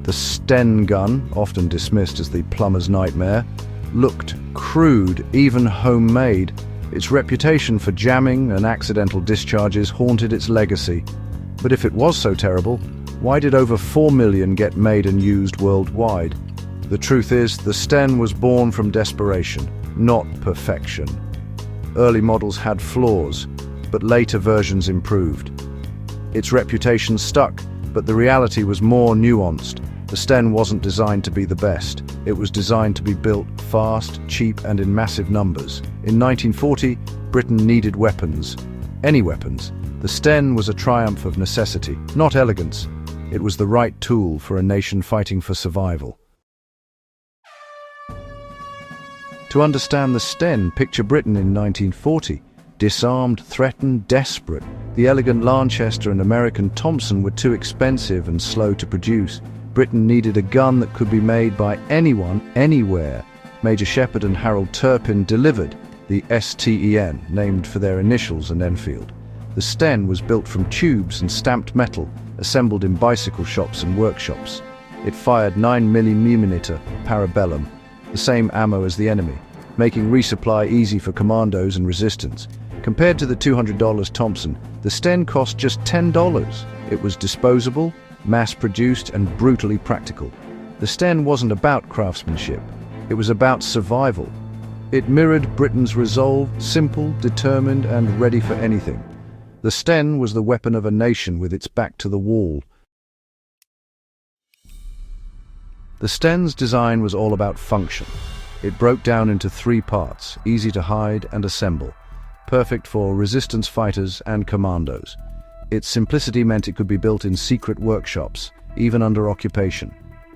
The Sten gun, often dismissed as the plumber's nightmare, looked crude, even homemade. Its reputation for jamming and accidental discharges haunted its legacy. But if it was so terrible, why did over 4 million get made and used worldwide? The truth is, the Sten was born from desperation, not perfection. Early models had flaws, but later versions improved. Its reputation stuck, but the reality was more nuanced. The Sten wasn't designed to be the best. It was designed to be built fast, cheap, and in massive numbers. In 1940, Britain needed weapons. Any weapons. The Sten was a triumph of necessity, not elegance. It was the right tool for a nation fighting for survival. To understand the Sten, picture Britain in 1940. Disarmed, threatened, desperate. The elegant Lanchester and American Thompson were too expensive and slow to produce. Britain needed a gun that could be made by anyone, anywhere. Major Shepherd and Harold Turpin delivered the Sten, named for their initials and Enfield. The Sten was built from tubes and stamped metal, assembled in bicycle shops and workshops. It fired 9mm parabellum, the same ammo as the enemy, making resupply easy for commandos and resistance. Compared to the $200 Thompson, the Sten cost just $10. It was disposable, mass-produced, and brutally practical. The Sten wasn't about craftsmanship. It was about survival. It mirrored Britain's resolve, simple, determined, and ready for anything. The Sten was the weapon of a nation with its back to the wall. The Sten's design was all about function. It broke down into 3 parts, easy to hide and assemble, perfect for resistance fighters and commandos. Its simplicity meant it could be built in secret workshops, even under occupation.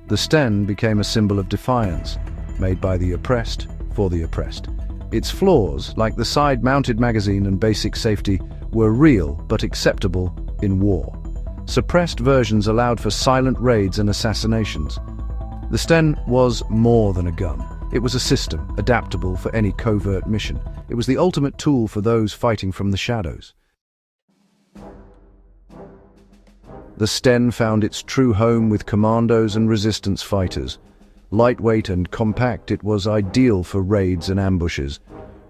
The Sten became a symbol of defiance, made by the oppressed for the oppressed. Its flaws, like the side-mounted magazine and basic safety, were real but acceptable in war. Suppressed versions allowed for silent raids and assassinations. The Sten was more than a gun. It was a system, adaptable for any covert mission. It was the ultimate tool for those fighting from the shadows. The Sten found its true home with commandos and resistance fighters. Lightweight and compact, it was ideal for raids and ambushes.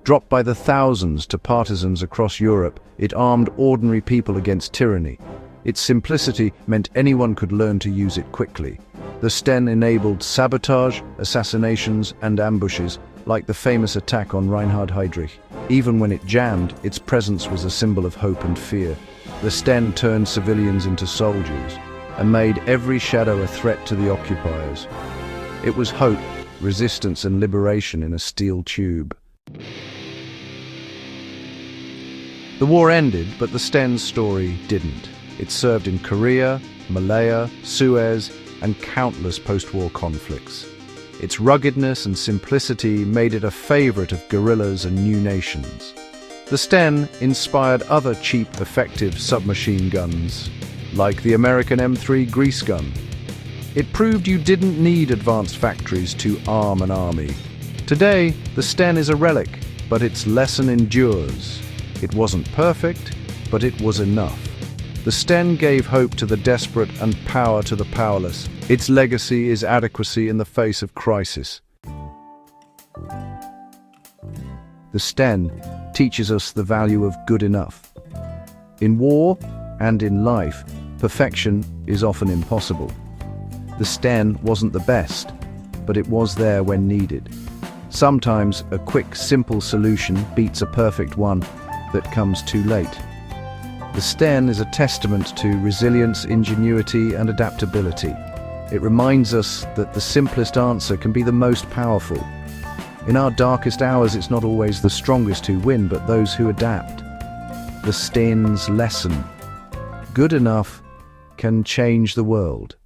Dropped by the thousands to partisans across Europe, it armed ordinary people against tyranny. Its simplicity meant anyone could learn to use it quickly. The Sten enabled sabotage, assassinations, and ambushes, like the famous attack on Reinhard Heydrich. Even when it jammed, its presence was a symbol of hope and fear. The Sten turned civilians into soldiers and made every shadow a threat to the occupiers. It was hope, resistance, and liberation in a steel tube. The war ended, but the Sten's story didn't. It served in Korea, Malaya, Suez, and countless post-war conflicts. Its ruggedness and simplicity made it a favorite of guerrillas and new nations. The Sten inspired other cheap, effective submachine guns, like the American M3 grease gun. It proved you didn't need advanced factories to arm an army. Today, the Sten is a relic, but its lesson endures. It wasn't perfect, but it was enough. The Sten gave hope to the desperate and power to the powerless. Its legacy is adequacy in the face of crisis. The Sten teaches us the value of good enough. In war and in life, perfection is often impossible. The Sten wasn't the best, but it was there when needed. Sometimes a quick, simple solution beats a perfect one that comes too late. The Sten is a testament to resilience, ingenuity, and adaptability. It reminds us that the simplest answer can be the most powerful. In our darkest hours, it's not always the strongest who win, but those who adapt. The Sten's lesson: good enough can change the world.